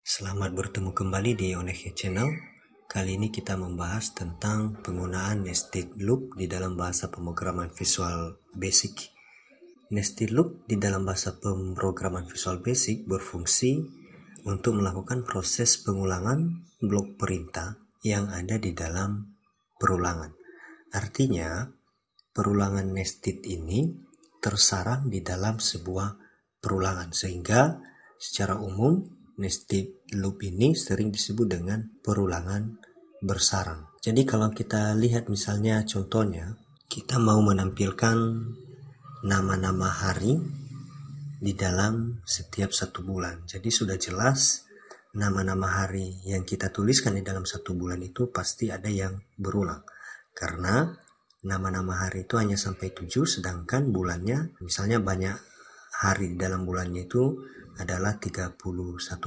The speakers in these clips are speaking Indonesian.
Selamat bertemu kembali di Oneke Channel. Kali ini kita membahas tentang penggunaan nested loop di dalam bahasa pemrograman Visual Basic. Nested loop di dalam bahasa pemrograman Visual Basic berfungsi untuk melakukan proses pengulangan blok perintah yang ada di dalam perulangan. Artinya, perulangan nested ini tersarang di dalam sebuah perulangan, sehingga secara umum nested loop ini sering disebut dengan perulangan bersarang. Jadi kalau kita lihat misalnya contohnya, kita mau menampilkan nama-nama hari di dalam setiap satu bulan. Jadi sudah jelas nama-nama hari yang kita tuliskan di dalam satu bulan itu pasti ada yang berulang. Karena nama-nama hari itu hanya sampai 7, sedangkan bulannya misalnya banyak hari di dalam bulannya itu adalah 31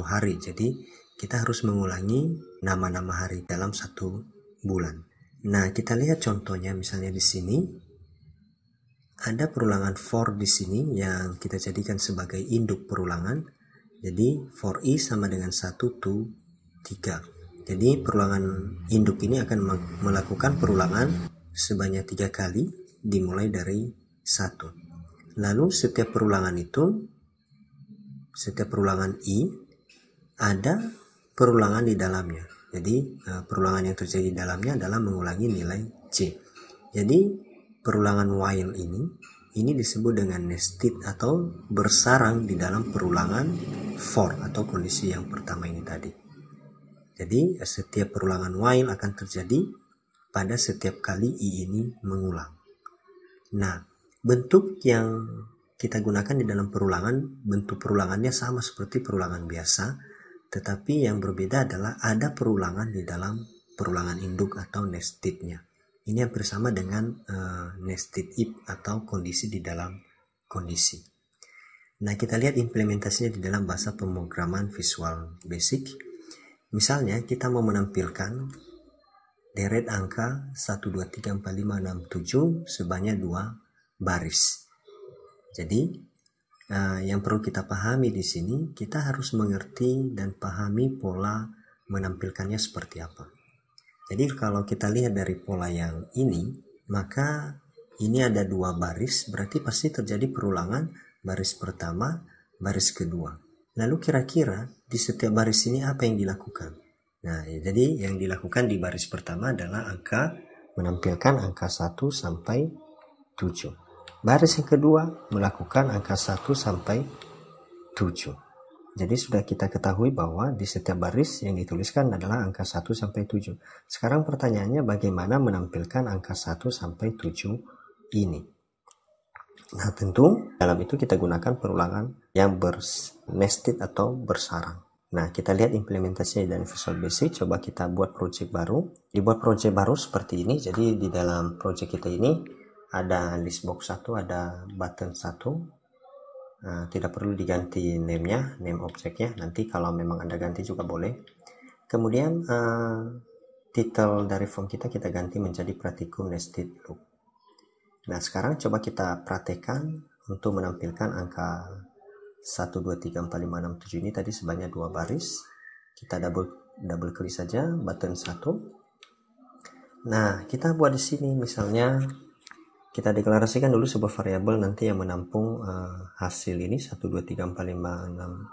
hari. Jadi kita harus mengulangi nama-nama hari dalam satu bulan. Nah, kita lihat contohnya misalnya di sini ada perulangan for di sini yang kita jadikan sebagai induk perulangan. Jadi for i sama dengan 1 to 3. Jadi perulangan induk ini akan melakukan perulangan sebanyak 3 kali dimulai dari 1. Lalu setiap perulangan i ada perulangan di dalamnya. Jadi perulangan yang terjadi di dalamnya adalah mengulangi nilai c. Jadi perulangan while ini disebut dengan nested atau bersarang di dalam perulangan for atau kondisi yang pertama ini tadi. Jadi setiap perulangan while akan terjadi pada setiap kali i ini mengulang. Nah, bentuk yang kita gunakan di dalam perulangan, bentuk perulangannya sama seperti perulangan biasa, tetapi yang berbeda adalah ada perulangan di dalam perulangan induk atau nestednya. Ini hampir sama dengan nested if atau kondisi di dalam kondisi. Nah, kita lihat implementasinya di dalam bahasa pemrograman Visual Basic. Misalnya kita mau menampilkan deret angka 1, 2, 3, 4, 5, 6, 7 sebanyak 2 baris. Jadi yang perlu kita pahami di sini, kita harus mengerti dan pahami pola menampilkannya seperti apa. Jadi kalau kita lihat dari pola yang ini, maka ini ada 2 baris, berarti pasti terjadi perulangan baris pertama, baris kedua. Lalu kira-kira di setiap baris ini apa yang dilakukan? Nah, jadi yang dilakukan di baris pertama adalah menampilkan angka 1 sampai 7. Baris yang kedua melakukan angka 1 sampai 7. Jadi sudah kita ketahui bahwa di setiap baris yang dituliskan adalah angka 1 sampai 7. Sekarang pertanyaannya bagaimana menampilkan angka 1 sampai 7 ini? Nah, tentu dalam itu kita gunakan perulangan yang nested atau bersarang. Nah, kita lihat implementasinya dari Visual Basic. Coba kita buat project baru. Dibuat project baru seperti ini. Jadi di dalam project kita ini ada list box 1, ada button 1. Tidak perlu diganti name-nya, name objeknya. Nanti kalau memang Anda ganti juga boleh. Kemudian title dari form kita ganti menjadi Pratikum Nested Loop. Nah, sekarang coba kita praktekkan untuk menampilkan angka 1, 2, 3, 4, 5, 6, 7 ini tadi sebanyak 2 baris. Kita double klik saja button 1. Nah, kita buat di sini misalnya kita deklarasikan dulu sebuah variabel nanti yang menampung hasil ini 1, 2, 3, 4, 5, 6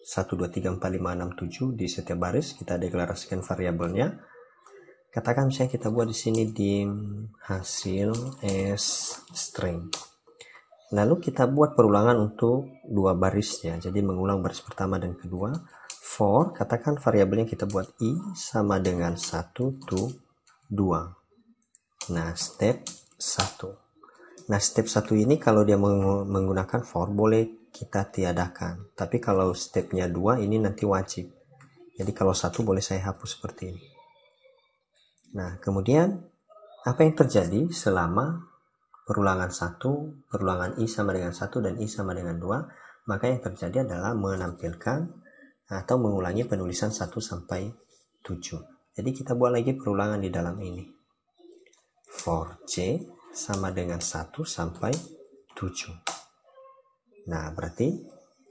1, 2, 3, 4, 5, 6, 7 di setiap baris. Kita deklarasikan variabelnya. Katakan misalnya kita buat di sini dim hasil as string. Lalu kita buat perulangan untuk 2 barisnya. Jadi mengulang baris pertama dan kedua. For, katakan variabelnya kita buat i sama dengan 1 to 2. Nah, step 1. Nah, step 1 ini kalau dia menggunakan for boleh kita tiadakan. Tapi kalau stepnya 2 ini nanti wajib. Jadi kalau 1 boleh saya hapus seperti ini. Nah, kemudian apa yang terjadi selama perulangan 1, perulangan i sama dengan 1 dan i sama dengan 2, maka yang terjadi adalah menampilkan atau mengulangi penulisan 1 sampai 7. Jadi kita buat lagi perulangan di dalam ini. For c sama dengan 1 sampai 7. Nah, berarti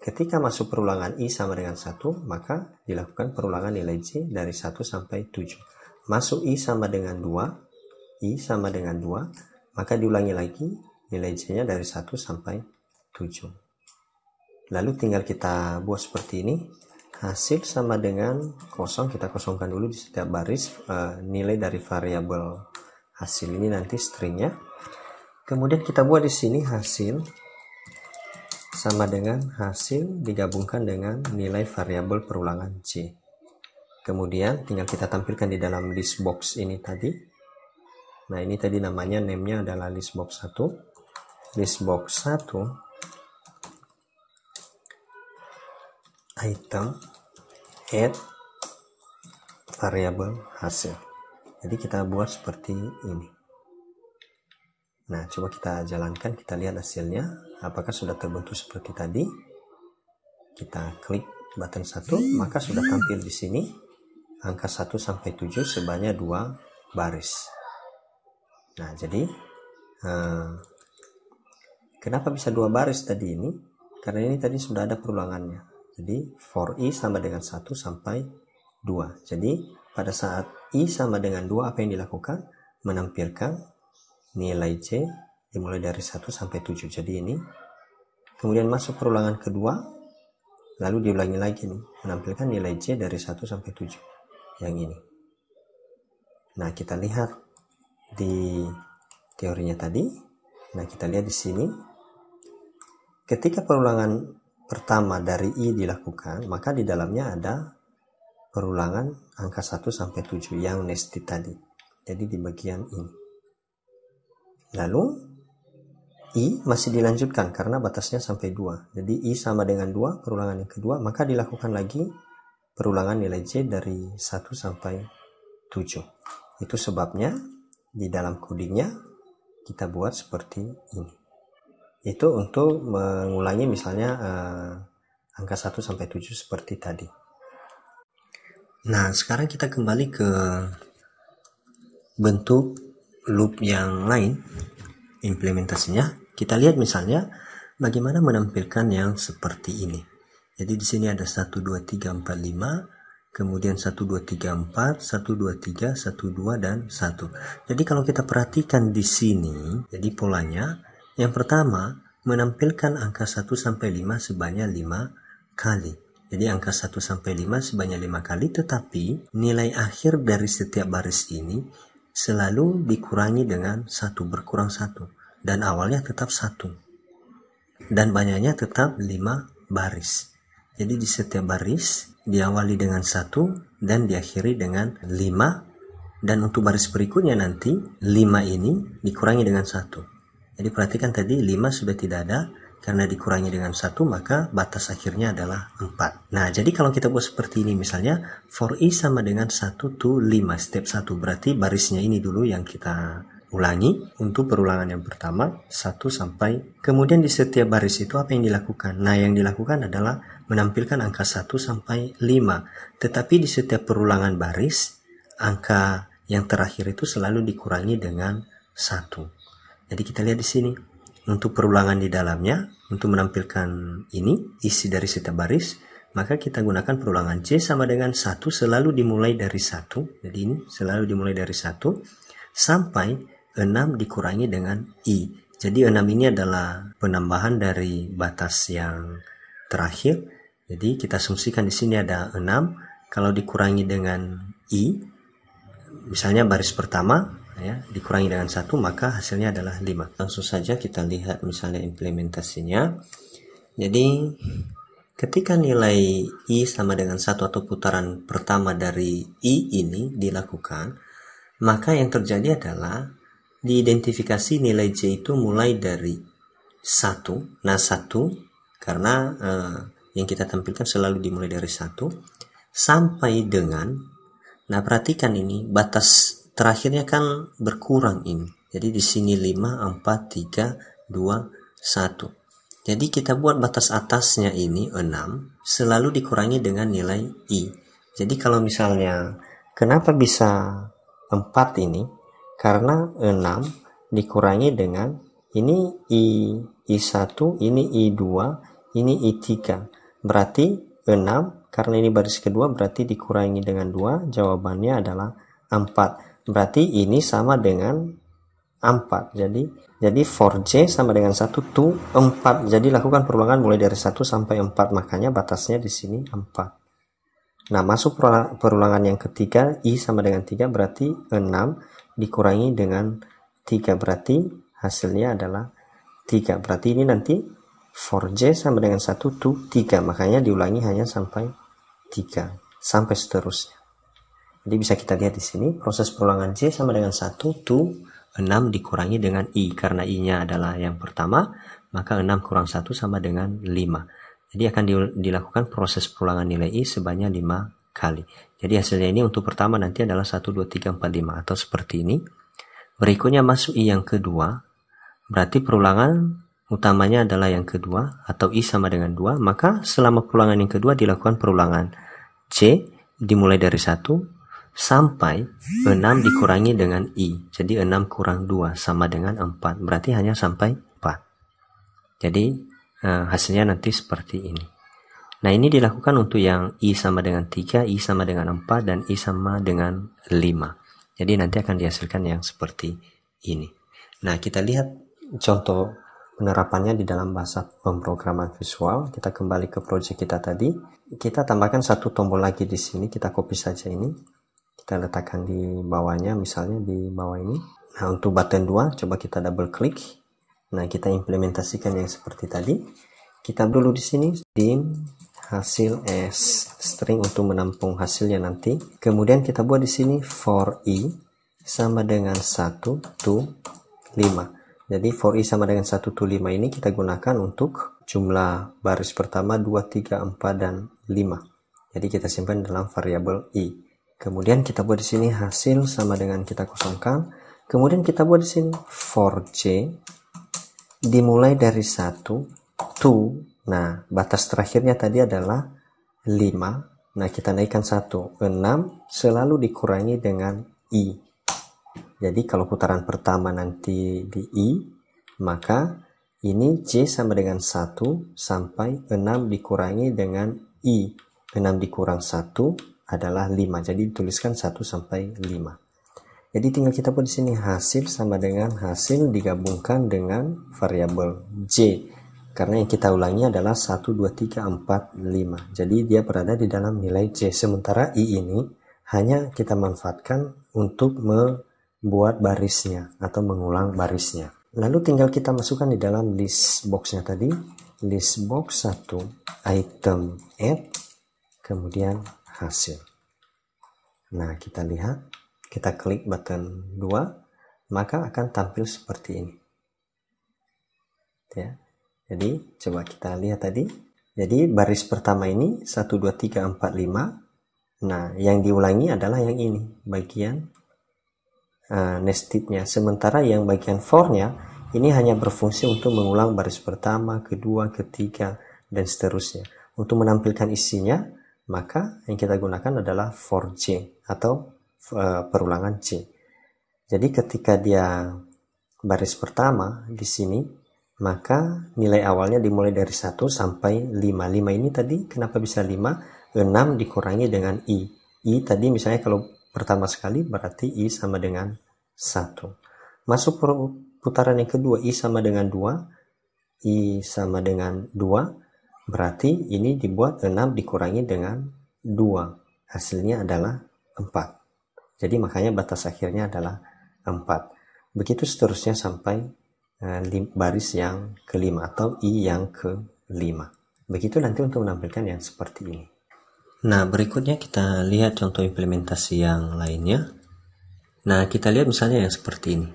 ketika masuk perulangan I sama dengan 1, maka dilakukan perulangan nilai J dari 1 sampai 7. Masuk I sama dengan 2, I sama dengan 2, maka diulangi lagi nilai J-nya dari 1 sampai 7. Lalu tinggal kita buat seperti ini. Hasil sama dengan kosong, kita kosongkan dulu di setiap baris nilai dari variabel hasil ini nanti stringnya. Kemudian kita buat di sini hasil sama dengan hasil digabungkan dengan nilai variabel perulangan J. Kemudian tinggal kita tampilkan di dalam list box ini tadi. Nah, ini tadi namanya name-nya adalah list box 1. List box 1 item add variabel hasil. Jadi kita buat seperti ini. Nah, coba kita jalankan, kita lihat hasilnya apakah sudah terbentuk seperti tadi. Kita klik button 1, maka sudah tampil di sini angka 1 sampai 7 sebanyak 2 baris. Nah, jadi kenapa bisa 2 baris tadi ini? Karena ini tadi sudah ada perulangannya. Jadi for I sama dengan 1 sampai 2. Jadi pada saat I sama dengan 2, apa yang dilakukan? Menampilkan nilai J dimulai dari 1 sampai 7. Jadi ini. Kemudian masuk perulangan kedua, lalu diulangi lagi nih, menampilkan nilai J dari 1 sampai 7. Yang ini. Nah, kita lihat di teorinya tadi. Nah, kita lihat di sini. Ketika perulangan pertama dari I dilakukan, maka di dalamnya ada perulangan angka 1 sampai 7 yang nested tadi. Jadi di bagian ini. Lalu I masih dilanjutkan karena batasnya sampai 2. Jadi I sama dengan 2, perulangan yang kedua, maka dilakukan lagi perulangan nilai J dari 1 sampai 7. Itu sebabnya di dalam codingnya kita buat seperti ini. Itu untuk mengulangi misalnya angka 1 sampai 7 seperti tadi. Nah, sekarang kita kembali ke bentuk loop yang lain, implementasinya. Kita lihat misalnya bagaimana menampilkan yang seperti ini. Jadi di sini ada 1 2 3 4 5, kemudian 1 2 3 4, 1 2 3, 1 2 dan 1. Jadi kalau kita perhatikan di sini, jadi polanya yang pertama menampilkan angka 1 sampai 5 sebanyak 5 kali. Jadi angka 1 sampai 5 sebanyak 5 kali, tetapi nilai akhir dari setiap baris ini selalu dikurangi dengan 1, berkurang 1. Dan awalnya tetap 1. Dan banyaknya tetap 5 baris. Jadi di setiap baris diawali dengan 1 dan diakhiri dengan 5. Dan untuk baris berikutnya nanti 5 ini dikurangi dengan 1. Jadi perhatikan tadi 5 sudah tidak ada, karena dikurangi dengan 1 maka batas akhirnya adalah 4. Nah, jadi kalau kita buat seperti ini misalnya for I sama dengan 1 to 5, step 1, berarti barisnya ini dulu yang kita ulangi untuk perulangan yang pertama 1 sampai, kemudian di setiap baris itu apa yang dilakukan? Nah, yang dilakukan adalah menampilkan angka 1 sampai 5, tetapi di setiap perulangan baris angka yang terakhir itu selalu dikurangi dengan 1. Jadi kita lihat di sini untuk perulangan di dalamnya, untuk menampilkan ini isi dari setiap baris, maka kita gunakan perulangan J sama dengan 1 selalu dimulai dari 1. Jadi ini selalu dimulai dari 1 sampai 6 dikurangi dengan I. Jadi 6 ini adalah penambahan dari batas yang terakhir. Jadi kita asumsikan di sini ada 6. Kalau dikurangi dengan I, misalnya baris pertama, ya, dikurangi dengan 1, maka hasilnya adalah 5. Langsung saja kita lihat misalnya implementasinya. Jadi ketika nilai I sama dengan 1 atau putaran pertama dari I ini dilakukan, maka yang terjadi adalah diidentifikasi nilai J itu mulai dari 1. Nah, 1 karena yang kita tampilkan selalu dimulai dari 1 sampai dengan, nah perhatikan ini batas terakhirnya kan berkurang ini. Jadi di sini 5, 4, 3, 2, 1. Jadi kita buat batas atasnya ini 6 selalu dikurangi dengan nilai I. Jadi kalau misalnya kenapa bisa 4 ini? Karena 6 dikurangi dengan ini I1, ini I2, ini I3. berarti 6, karena ini baris kedua berarti dikurangi dengan 2, jawabannya adalah 4. Berarti ini sama dengan 4. Jadi for J sama dengan 1 to 4. Jadi lakukan perulangan mulai dari 1 sampai 4. Makanya batasnya di sini 4. Nah, masuk perulangan yang ketiga, I sama dengan 3, berarti 6 dikurangi dengan 3. Berarti hasilnya adalah 3. Berarti ini nanti for J sama dengan 1 to 3. Makanya diulangi hanya sampai 3. Sampai seterusnya. Jadi bisa kita lihat di sini, proses perulangan J sama dengan 1 to 6 dikurangi dengan I. Karena I-nya adalah yang pertama, maka 6 kurang 1 sama dengan 5. Jadi akan dilakukan proses perulangan nilai I sebanyak 5 kali. Jadi hasilnya ini untuk pertama nanti adalah 1, 2, 3, 4, 5. Atau seperti ini. Berikutnya masuk I yang kedua. Berarti perulangan utamanya adalah yang kedua, atau I sama dengan 2. Maka selama perulangan yang kedua dilakukan perulangan J dimulai dari 1 sampai 6 dikurangi dengan I. Jadi 6 kurang 2 sama dengan 4. Berarti hanya sampai 4. Jadi hasilnya nanti seperti ini. Nah, ini dilakukan untuk yang I sama dengan 3, I sama dengan 4, dan I sama dengan 5. Jadi nanti akan dihasilkan yang seperti ini. Nah, kita lihat contoh penerapannya di dalam bahasa pemrograman visual. Kita kembali ke project kita tadi. Kita tambahkan satu tombol lagi di sini. Kita copy saja ini. Kita letakkan di bawahnya, misalnya di bawah ini. Nah, untuk button 2, coba kita double klik. Nah, kita implementasikan yang seperti tadi. Kita dulu di sini dim hasil as string untuk menampung hasilnya nanti. Kemudian kita buat di sini for I sama dengan 1 to 5. Jadi for I sama dengan 1 to 5 ini kita gunakan untuk jumlah baris pertama 2, 3, 4, dan 5. Jadi kita simpan dalam variabel I. Kemudian kita buat di sini hasil sama dengan kita kosongkan. Kemudian kita buat di sini for J dimulai dari 1 to, nah batas terakhirnya tadi adalah 5. Nah, kita naikkan 1, 6 selalu dikurangi dengan I. Jadi kalau putaran pertama nanti di I, maka ini J sama dengan 1 sampai 6 dikurangi dengan I. 6 dikurang 1 adalah 5. Jadi dituliskan 1 sampai 5. Jadi tinggal kita buat di sini hasil sama dengan hasil digabungkan dengan variabel J. Karena yang kita ulangi adalah 1, 2, 3, 4, 5. Jadi dia berada di dalam nilai J. Sementara I ini hanya kita manfaatkan untuk buat barisnya atau mengulang barisnya. Lalu tinggal kita masukkan di dalam list boxnya tadi, list box 1 item add, kemudian hasil. Nah, kita lihat, kita klik button 2, maka akan tampil seperti ini. Ya. Jadi coba kita lihat tadi. Jadi baris pertama ini 1, 2, 3, 4, 5. Nah, yang diulangi adalah yang ini, bagian nestednya. Sementara yang bagian for-nya ini hanya berfungsi untuk mengulang baris pertama, kedua, ketiga, dan seterusnya. Untuk menampilkan isinya, maka yang kita gunakan adalah for J atau perulangan J. Jadi ketika dia baris pertama di sini, maka nilai awalnya dimulai dari 1 sampai 5. 5 ini tadi kenapa bisa 5? 6 dikurangi dengan I. I tadi misalnya kalau pertama sekali berarti I sama dengan 1. Masuk putaran yang kedua, I sama dengan 2. I sama dengan 2. Berarti ini dibuat 6 dikurangi dengan 2. Hasilnya adalah 4. Jadi makanya batas akhirnya adalah 4. Begitu seterusnya sampai baris yang kelima atau I yang kelima. Begitu nanti untuk menampilkan yang seperti ini. Nah, berikutnya kita lihat contoh implementasi yang lainnya. Nah, kita lihat misalnya yang seperti ini.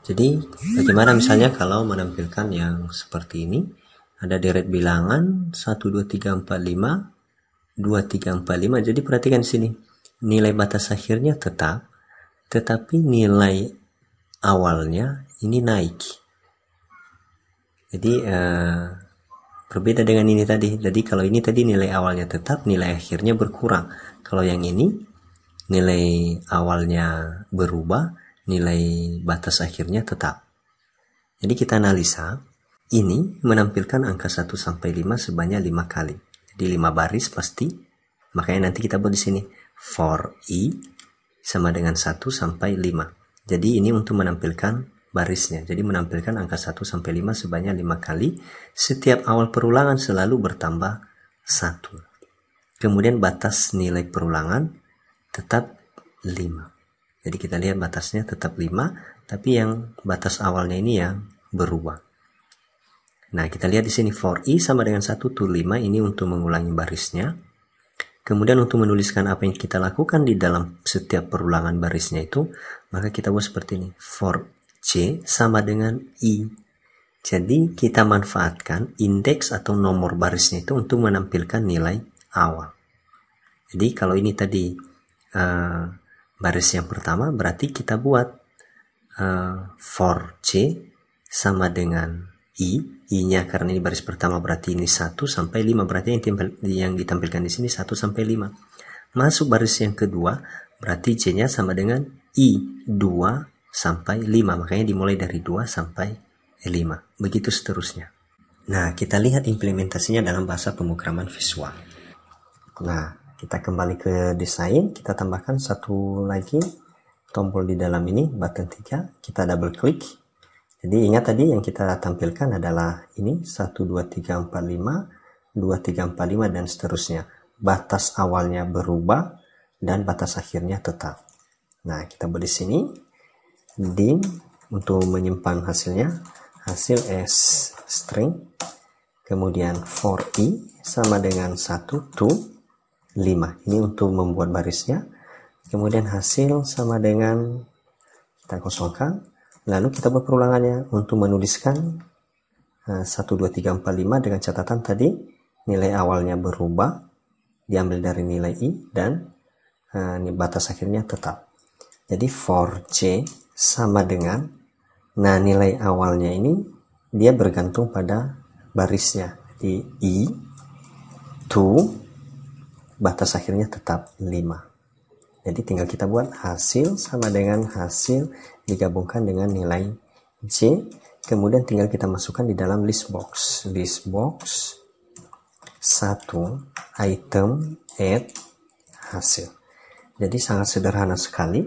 Jadi, bagaimana misalnya kalau menampilkan yang seperti ini? Ada deret bilangan 1, 2, 3, 4, 5, 2, 3, 4, 5. Jadi perhatikan di sini. Nilai batas akhirnya tetap, tetapi nilai awalnya ini naik. Jadi, berbeda dengan ini tadi. Jadi kalau ini tadi nilai awalnya tetap, nilai akhirnya berkurang. Kalau yang ini nilai awalnya berubah, nilai batas akhirnya tetap. Jadi kita analisa, ini menampilkan angka 1 sampai 5 sebanyak 5 kali. Jadi 5 baris pasti. Makanya nanti kita buat di sini for I sama dengan 1 sampai 5. Jadi ini untuk menampilkan barisnya. Jadi menampilkan angka 1 sampai 5 sebanyak 5 kali. Setiap awal perulangan selalu bertambah 1. Kemudian batas nilai perulangan tetap 5. Jadi kita lihat batasnya tetap 5, tapi yang batas awalnya ini yang berubah. Nah, kita lihat di sini for I sama dengan 1 to 5, ini untuk mengulangi barisnya. Kemudian untuk menuliskan apa yang kita lakukan di dalam setiap perulangan barisnya itu, maka kita buat seperti ini. For C sama dengan I. Jadi kita manfaatkan indeks atau nomor barisnya itu untuk menampilkan nilai awal. Jadi kalau ini tadi baris yang pertama, berarti kita buat for C sama dengan I-nya karena ini baris pertama berarti ini 1 sampai 5, berarti yang ditampilkan di sini 1 sampai 5. Masuk baris yang kedua, berarti C-nya sama dengan I 2 sampai 5, makanya dimulai dari 2 sampai 5. Begitu seterusnya. Nah, kita lihat implementasinya dalam bahasa pemrograman visual. Nah, kita kembali ke desain, kita tambahkan satu lagi tombol di dalam ini, button 3, kita double klik. Jadi ingat tadi yang kita tampilkan adalah ini 1, 2, 3, 4, 5, 2, 3, 4, 5, dan seterusnya. Batas awalnya berubah dan batas akhirnya tetap. Nah, kita buat di sini, dim, untuk menyimpan hasilnya, hasil as string, kemudian for I sama dengan 1 to 5. Ini untuk membuat barisnya. Kemudian hasil sama dengan, kita kosongkan. Lalu kita buat perulangannya untuk menuliskan 1, 2, 3, 4, 5 dengan catatan tadi nilai awalnya berubah, diambil dari nilai I, dan batas akhirnya tetap. Jadi for C sama dengan, nah nilai awalnya ini dia bergantung pada barisnya. Jadi I to batas akhirnya tetap 5. Jadi tinggal kita buat hasil sama dengan hasil digabungkan dengan nilai J. Kemudian tinggal kita masukkan di dalam list box. List box 1 item add hasil. Jadi sangat sederhana sekali.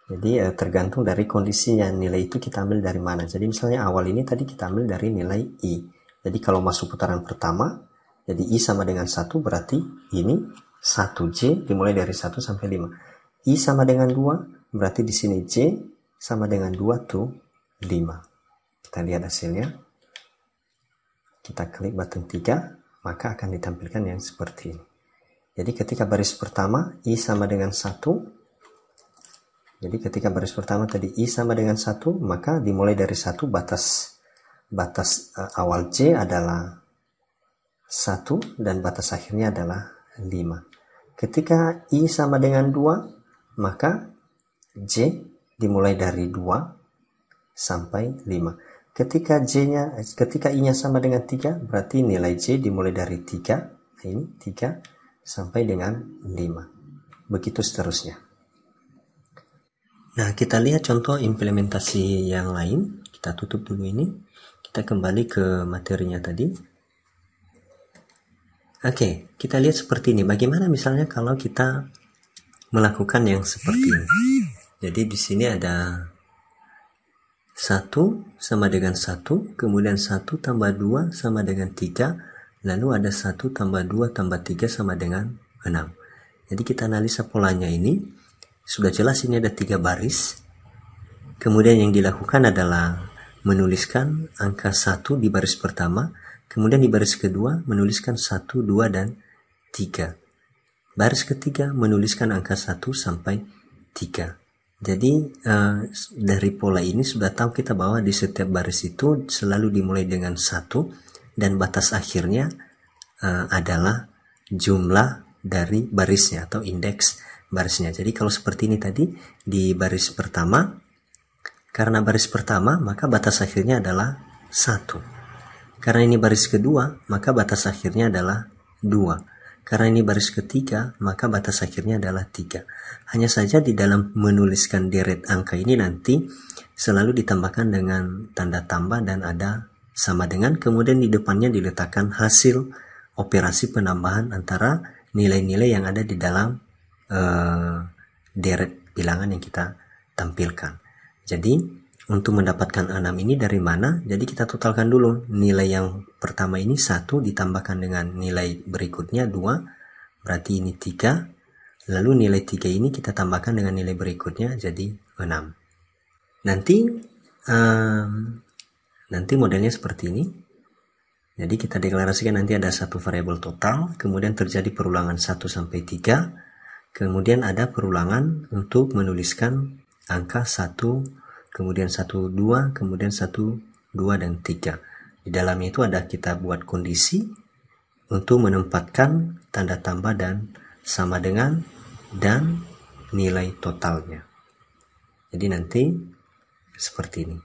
Jadi tergantung dari kondisinya, nilai itu kita ambil dari mana. Jadi misalnya awal ini tadi kita ambil dari nilai I. Jadi kalau masuk putaran pertama, jadi I sama dengan 1, berarti ini 1J dimulai dari 1 sampai 5. I sama dengan 2, berarti di sini J sama dengan 2 to 5. Kita lihat hasilnya. Kita klik button 3, maka akan ditampilkan yang seperti ini. Jadi ketika baris pertama I sama dengan 1. Jadi ketika baris pertama tadi I sama dengan 1, maka dimulai dari 1, batas awal J adalah 1 dan batas akhirnya adalah 5. Ketika I sama dengan 2, maka J dimulai dari 2 sampai 5. Ketika I-nya sama dengan 3, berarti nilai J dimulai dari 3, ini 3 sampai dengan 5. Begitu seterusnya. Nah, kita lihat contoh implementasi yang lain. Kita tutup dulu ini. Kita kembali ke materinya tadi. Oke, kita lihat seperti ini. Bagaimana misalnya kalau kita melakukan yang seperti ini? Jadi di sini ada 1 sama dengan 1, kemudian 1 tambah 2 sama dengan 3, lalu ada 1 tambah 2 tambah 3 sama dengan 6. Jadi kita analisa polanya ini. Sudah jelas ini ada 3 baris. Kemudian yang dilakukan adalah menuliskan angka 1 di baris pertama, kemudian di baris kedua menuliskan 1, 2, dan 3. Baris ketiga menuliskan angka 1 sampai 3. Jadi dari pola ini sudah tahu kita bahwa di setiap baris itu selalu dimulai dengan 1 dan batas akhirnya adalah jumlah dari barisnya atau indeks barisnya. Jadi kalau seperti ini tadi di baris pertama, karena baris pertama maka batas akhirnya adalah 1. Karena ini baris kedua, maka batas akhirnya adalah 2. Karena ini baris ketiga, maka batas akhirnya adalah 3. Hanya saja di dalam menuliskan deret angka ini nanti selalu ditambahkan dengan tanda tambah dan ada sama dengan, kemudian di depannya diletakkan hasil operasi penambahan antara nilai-nilai yang ada di dalam deret bilangan yang kita tampilkan. Jadi untuk mendapatkan 6 ini dari mana? Jadi kita totalkan dulu. Nilai yang pertama ini 1 ditambahkan dengan nilai berikutnya 2, berarti ini 3. Lalu nilai 3 ini kita tambahkan dengan nilai berikutnya jadi 6. Nanti modelnya seperti ini. Jadi kita deklarasikan nanti ada satu variabel total, kemudian terjadi perulangan 1 sampai 3, kemudian ada perulangan untuk menuliskan angka 1, kemudian 1, 2, kemudian 1, 2, dan 3. Di dalamnya itu ada kita buat kondisi untuk menempatkan tanda tambah dan sama dengan dan nilai totalnya. Jadi nanti seperti ini.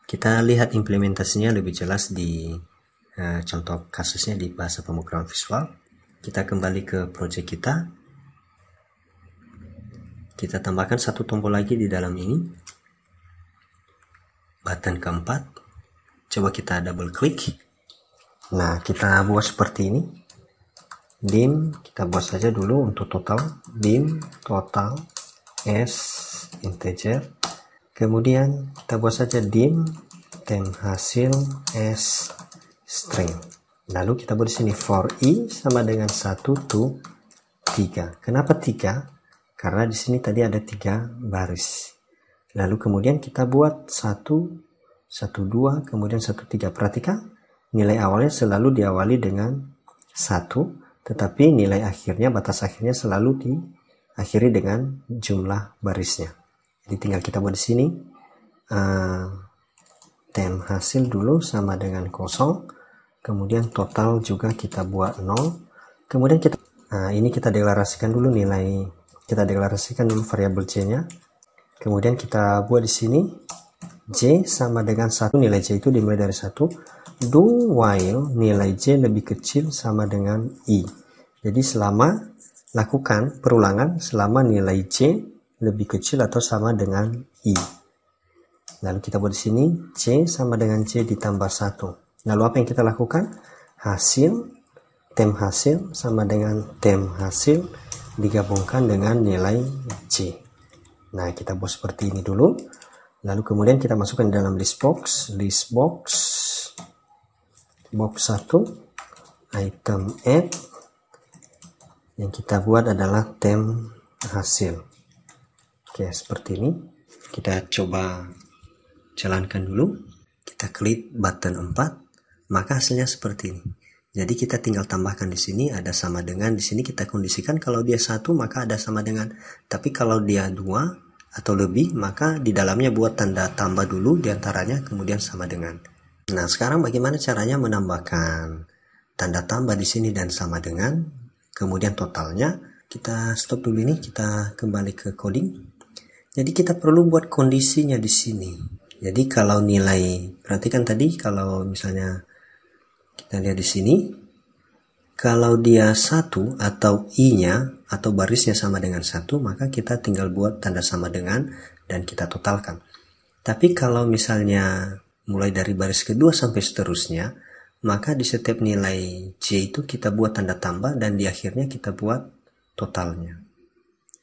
Kita lihat implementasinya lebih jelas di contoh kasusnya di bahasa pemrograman visual. Kita kembali ke project kita. Kita tambahkan satu tombol lagi di dalam ini. Button keempat. Coba kita double klik. Nah, kita buat seperti ini. Dim, kita buat saja dulu untuk total. Dim total s integer. Kemudian kita buat saja dim tem hasil s string. Lalu kita buat di sini for i sama dengan 1 to 3. Kenapa 3? Karena di sini tadi ada 3 baris. Lalu kemudian kita buat 1, 1, 2, kemudian 1, 3. Perhatikan nilai awalnya selalu diawali dengan 1, tetapi nilai akhirnya, batas akhirnya selalu diakhiri dengan jumlah barisnya. Jadi tinggal kita buat di sini tem hasil dulu sama dengan 0. Kemudian total juga kita buat 0. Kemudian kita ini kita deklarasikan dulu nilai, kita deklarasikan dulu variabel j-nya. Kemudian kita buat di sini j sama dengan 1, nilai j itu dimulai dari 1. Do while nilai j lebih kecil sama dengan i. Jadi selama lakukan perulangan selama nilai j lebih kecil atau sama dengan i. Lalu kita buat di sini j sama dengan j ditambah 1. Lalu apa yang kita lakukan? Tem hasil sama dengan tem hasil digabungkan dengan nilai j. Nah, kita buat seperti ini dulu. Lalu kemudian kita masukkan dalam list box box 1, item add. Yang kita buat adalah tem hasil. Oke, seperti ini. Kita coba jalankan dulu. Kita klik button 4. Maka hasilnya seperti ini. Jadi kita tinggal tambahkan di sini ada sama dengan, di sini kita kondisikan kalau dia 1 maka ada sama dengan. Tapi kalau dia 2 atau lebih maka di dalamnya buat tanda tambah dulu diantaranya kemudian sama dengan. Nah, sekarang bagaimana caranya menambahkan tanda tambah di sini dan sama dengan, kemudian totalnya. Kita stop dulu ini, kita kembali ke coding. Jadi kita perlu buat kondisinya di sini. Jadi kalau nilai, perhatikan tadi kalau misalnya kita lihat di sini, kalau dia 1 atau i-nya atau barisnya sama dengan 1, maka kita tinggal buat tanda sama dengan dan kita totalkan. Tapi kalau misalnya mulai dari baris kedua sampai seterusnya, maka di setiap nilai j itu kita buat tanda tambah dan di akhirnya kita buat totalnya.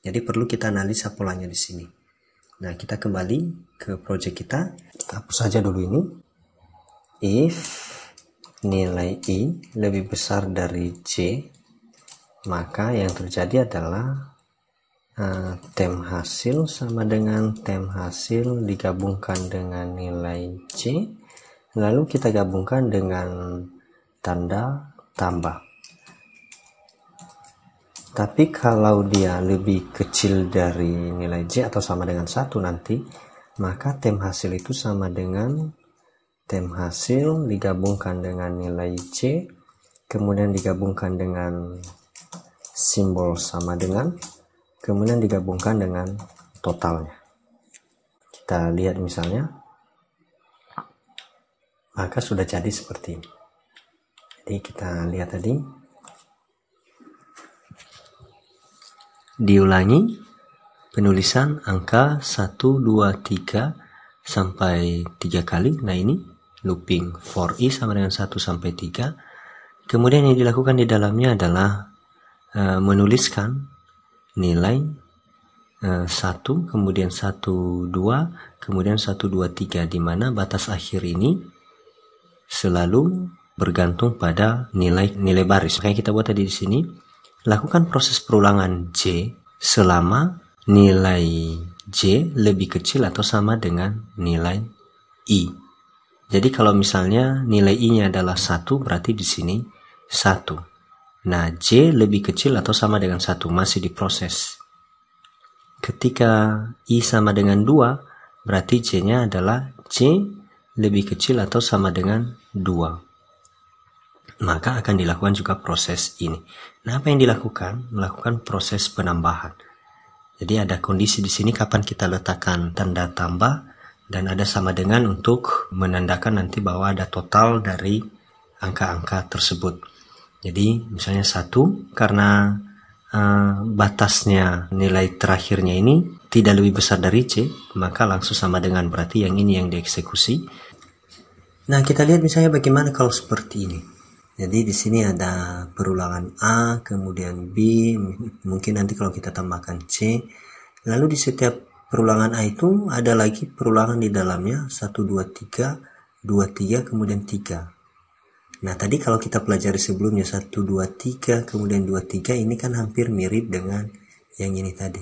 Jadi perlu kita analisa polanya di sini. Nah, kita kembali ke project kita. Kita hapus saja dulu ini. If nilai i lebih besar dari j, maka yang terjadi adalah tem hasil sama dengan tem hasil digabungkan dengan nilai j, lalu kita gabungkan dengan tanda tambah. Tapi kalau dia lebih kecil dari nilai j atau sama dengan 1 nanti, maka tem hasil itu sama dengan tem hasil digabungkan dengan nilai j, kemudian digabungkan dengan simbol sama dengan, kemudian digabungkan dengan totalnya. Kita lihat misalnya, maka sudah jadi seperti ini. Jadi kita lihat tadi, diulangi penulisan angka 1, 2, 3 sampai 3 kali. Nah, ini looping for i sama dengan 1 sampai 3. Kemudian yang dilakukan di dalamnya adalah menuliskan nilai 1, kemudian 1, 2, kemudian 1, 2, 3, di mana batas akhir ini selalu bergantung pada nilai baris. Makanya kita buat tadi di sini, lakukan proses perulangan J selama nilai J lebih kecil atau sama dengan nilai I. Jadi kalau misalnya nilai I-nya adalah 1, berarti di sini 1. Nah, J lebih kecil atau sama dengan 1, masih diproses. Ketika I sama dengan 2, berarti J-nya adalah J lebih kecil atau sama dengan 2. Maka akan dilakukan juga proses ini. Nah, apa yang dilakukan? Melakukan proses penambahan. Jadi ada kondisi di sini kapan kita letakkan tanda tambah, dan ada sama dengan untuk menandakan nanti bahwa ada total dari angka-angka tersebut. Jadi misalnya 1, karena batasnya nilai terakhirnya ini tidak lebih besar dari C, maka langsung sama dengan, berarti yang ini yang dieksekusi. Nah, kita lihat misalnya bagaimana kalau seperti ini. Jadi di sini ada perulangan A, kemudian B, mungkin nanti kalau kita tambahkan C, lalu di setiap perulangan A itu ada lagi perulangan di dalamnya 1, 2, 3, 2, 3, kemudian 3. Nah, tadi kalau kita pelajari sebelumnya 1, 2, 3, kemudian 2, 3, ini kan hampir mirip dengan yang ini tadi.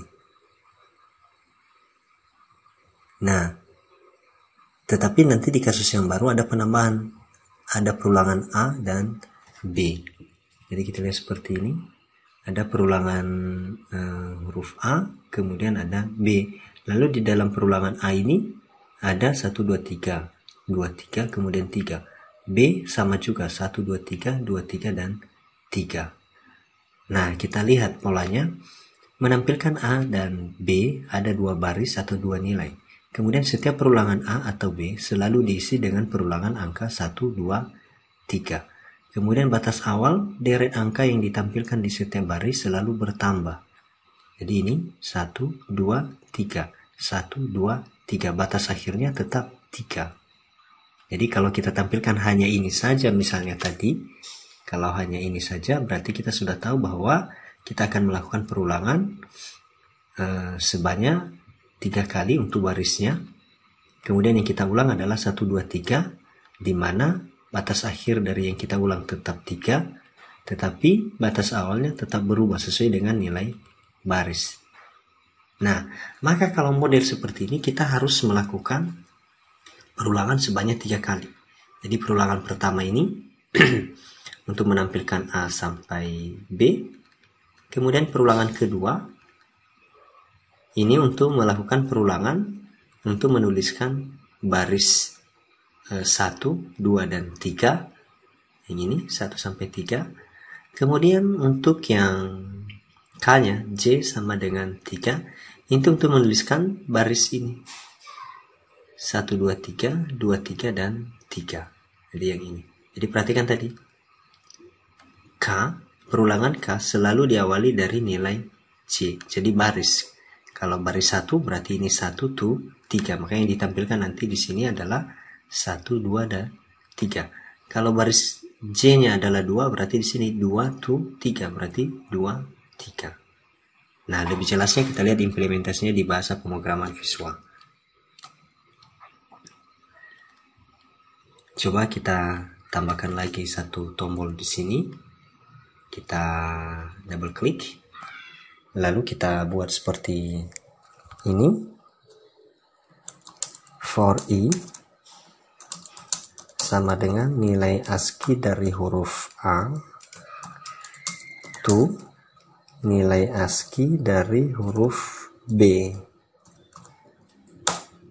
Nah, tetapi nanti di kasus yang baru ada penambahan, ada perulangan A dan B. Jadi kita lihat seperti ini, ada perulangan huruf A, kemudian ada B. Lalu di dalam perulangan A ini ada 1, 2, 3, 2, 3, kemudian 3. B sama juga 1, 2, 3, 2, 3, dan 3. Nah, kita lihat polanya, menampilkan A dan B ada 2 baris atau 2 nilai. Kemudian setiap perulangan A atau B selalu diisi dengan perulangan angka 1, 2, 3. Kemudian batas awal deret angka yang ditampilkan di setiap baris selalu bertambah. Jadi ini 1, 2, 3, 1, 2, 3. Batas akhirnya tetap 3. Jadi kalau kita tampilkan hanya ini saja, misalnya tadi, kalau hanya ini saja, berarti kita sudah tahu bahwa kita akan melakukan perulangan sebanyak 3 kali untuk barisnya. Kemudian yang kita ulang adalah 1, 2, 3, di mana batas akhir dari yang kita ulang tetap 3, tetapi batas awalnya tetap berubah sesuai dengan nilai baris. Nah, maka kalau model seperti ini kita harus melakukan perulangan sebanyak 3 kali. Jadi perulangan pertama ini untuk menampilkan A sampai B. Kemudian perulangan kedua ini untuk melakukan perulangan untuk menuliskan baris 1, 2, dan 3. Yang ini 1 sampai 3. Kemudian untuk yang K-nya, J sama dengan 3, itu untuk menuliskan baris ini. 1, 2, 3, 2, 3, dan 3. Jadi yang ini. Jadi perhatikan tadi. K, perulangan K selalu diawali dari nilai C. Jadi baris. Kalau baris 1 berarti ini 1, 2, 3. Makanya yang ditampilkan nanti di sini adalah 1, 2, dan 3. Kalau baris J-nya adalah 2, berarti di sini 2, 2, 3. Berarti 2, 3. Nah, lebih jelasnya kita lihat implementasinya di bahasa pemrograman visual. Coba kita tambahkan lagi satu tombol di sini. Kita double klik. Lalu kita buat seperti ini. For I sama dengan nilai ASCII dari huruf A to nilai ASCII dari huruf B.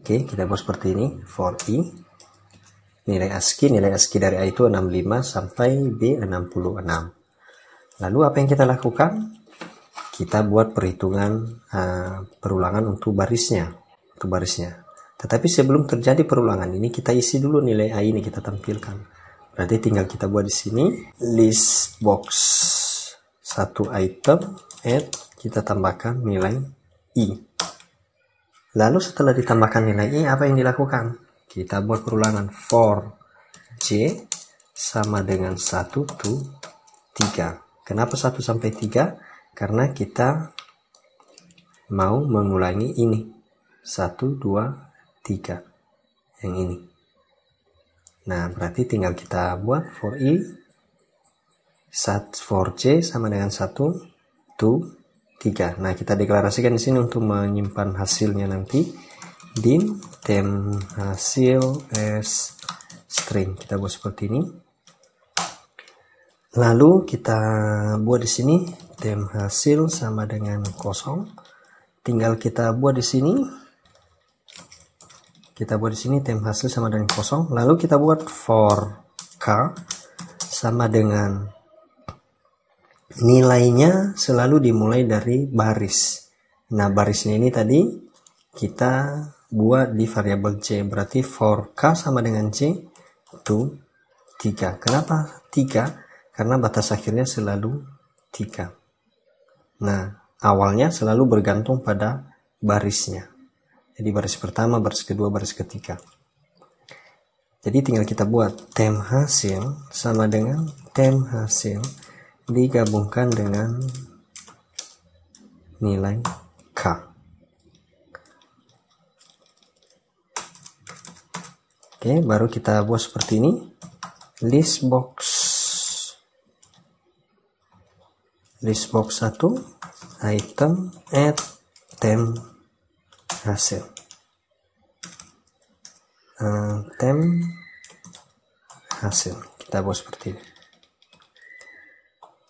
Oke, kita buat seperti ini. For I. Nilai ASCII dari A itu 65 sampai B 66. Lalu apa yang kita lakukan? Kita buat perhitungan perulangan untuk barisnya. Tetapi sebelum terjadi perulangan ini, kita isi dulu nilai A ini, kita tampilkan. Berarti tinggal kita buat di sini list box 1 item, add, kita tambahkan nilai I. Lalu setelah ditambahkan nilai I, apa yang dilakukan? Kita buat perulangan for J sama dengan 1 to 3. Kenapa 1 sampai 3? Karena kita mau mengulangi ini. 1, 2, 3. Yang ini. Nah, berarti tinggal kita buat for i, for j sama dengan 1 to 3. Nah, kita deklarasikan di sini untuk menyimpan hasilnya nanti. Dim tem hasil as string. Kita buat seperti ini. Lalu kita buat di sini tem hasil sama dengan 0. Tinggal kita buat di sini. Kita buat di sini tem hasil sama dengan 0. Lalu kita buat for k sama dengan nilainya selalu dimulai dari baris. Nah, barisnya ini tadi kita buat di variabel c. Berarti for k sama dengan c itu 3. Kenapa 3? Karena batas akhirnya selalu 3. Nah, awalnya selalu bergantung pada barisnya. Jadi baris pertama, baris kedua, baris ketiga. Jadi tinggal kita buat tem hasil sama dengan tem hasil digabungkan dengan nilai k. Oke, baru kita buat seperti ini. List box 1 item add tem hasil. Tem hasil kita buat seperti ini.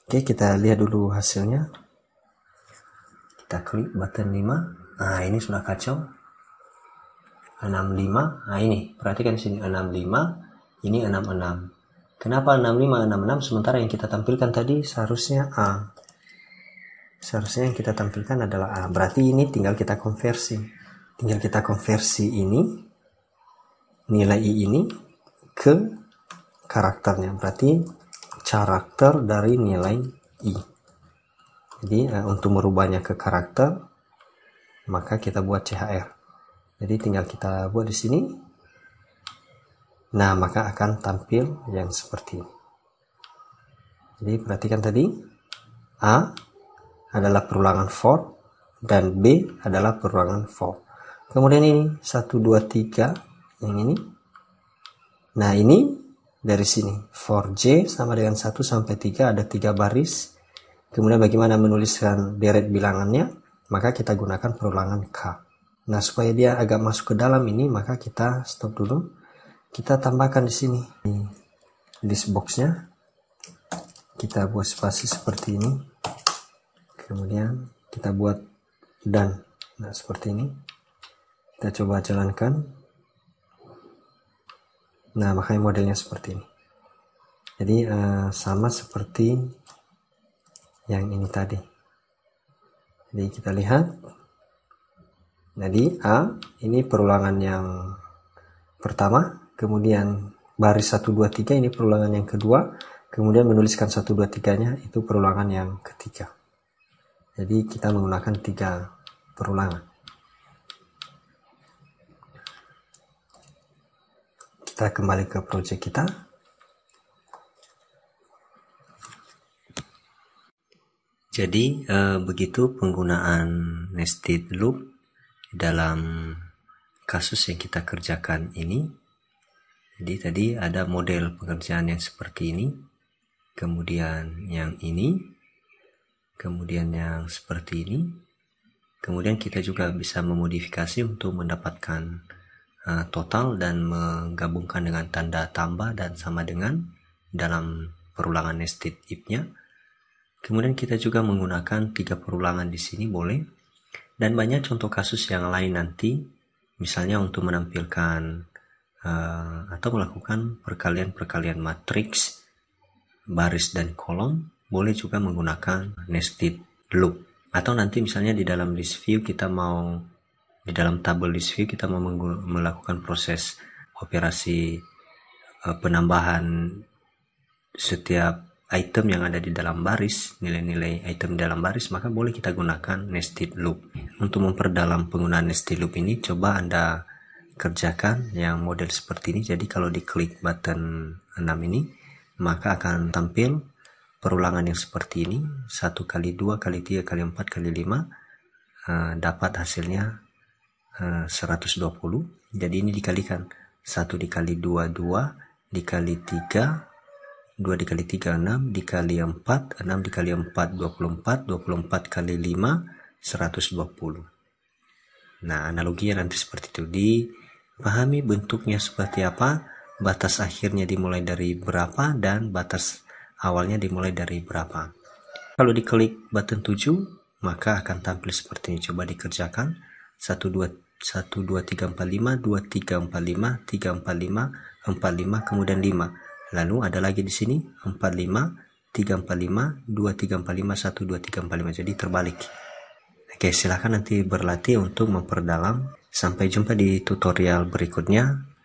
Oke, kita lihat dulu hasilnya. Kita klik button 5. Nah, ini sudah kacau. 65. Nah, ini perhatikan di sini 65, ini 66. Kenapa 65 66 sementara yang kita tampilkan tadi seharusnya A. Seharusnya yang kita tampilkan adalah A. Berarti ini tinggal kita konversi. Tinggal kita konversi ini, nilai I ini ke karakternya. Berarti karakter dari nilai I. Jadi untuk merubahnya ke karakter, maka kita buat CHR. Jadi tinggal kita buat di sini. Nah, maka akan tampil yang seperti ini. Jadi perhatikan tadi, A adalah perulangan for dan B adalah perulangan for. Kemudian ini 1 2 3 yang ini. Nah, ini dari sini for J sama dengan 1 sampai 3 ada 3 baris. Kemudian bagaimana menuliskan deret bilangannya? Maka kita gunakan perulangan K. Nah, supaya dia agak masuk ke dalam ini, maka kita stop dulu. Kita tambahkan di sini list box-nya. Kita buat spasi seperti ini. Kemudian kita buat dan. Nah, seperti ini. Kita coba jalankan. Nah, makanya modelnya seperti ini. Jadi sama seperti yang ini tadi. Jadi kita lihat. Jadi A ini perulangan yang pertama, kemudian baris 1 2 3 ini perulangan yang kedua, kemudian menuliskan 1 2 3-nya itu perulangan yang ketiga. Jadi kita menggunakan 3 perulangan. Kita kembali ke project kita. Jadi begitu penggunaan nested loop dalam kasus yang kita kerjakan ini. Jadi tadi ada model pekerjaan yang seperti ini, kemudian yang ini, kemudian yang seperti ini. Kemudian kita juga bisa memodifikasi untuk mendapatkan total dan menggabungkan dengan tanda tambah dan sama dengan dalam perulangan nested if-nya. Kemudian kita juga menggunakan 3 perulangan di sini boleh. Dan banyak contoh kasus yang lain nanti, misalnya untuk menampilkan atau melakukan perkalian-perkalian matriks, baris dan kolom, boleh juga menggunakan nested loop. Atau nanti misalnya di dalam list view kita mau, di dalam tabel list view kita mau melakukan proses operasi penambahan setiap item yang ada di dalam baris, nilai-nilai item dalam baris, maka boleh kita gunakan nested loop. Untuk memperdalam penggunaan nested loop ini, coba Anda kerjakan yang model seperti ini. Jadi kalau diklik button 6 ini, maka akan tampil perulangan yang seperti ini, 1 kali 2 kali 3 kali 4 kali 5, dapat hasilnya 120. Jadi ini dikalikan, 1 dikali 2 2, dikali 3 2 dikali 3 6, dikali 4 6, dikali 4 24, 24 kali 5 120. Nah, analoginya nanti seperti itu. Dipahami bentuknya seperti apa, batas akhirnya dimulai dari berapa, dan batas awalnya dimulai dari berapa. Kalau diklik button 7, maka akan tampil seperti ini. Coba dikerjakan. 1 2 1 2 3 4 5, 2 3 4 5, 3 4 5, 4 5, kemudian 5. Lalu ada lagi di sini 4 5, 3 4 5, 2 3 4 5, 1 2 3 4 5. Jadi terbalik. Oke, silahkan nanti berlatih untuk memperdalam. Sampai jumpa di tutorial berikutnya.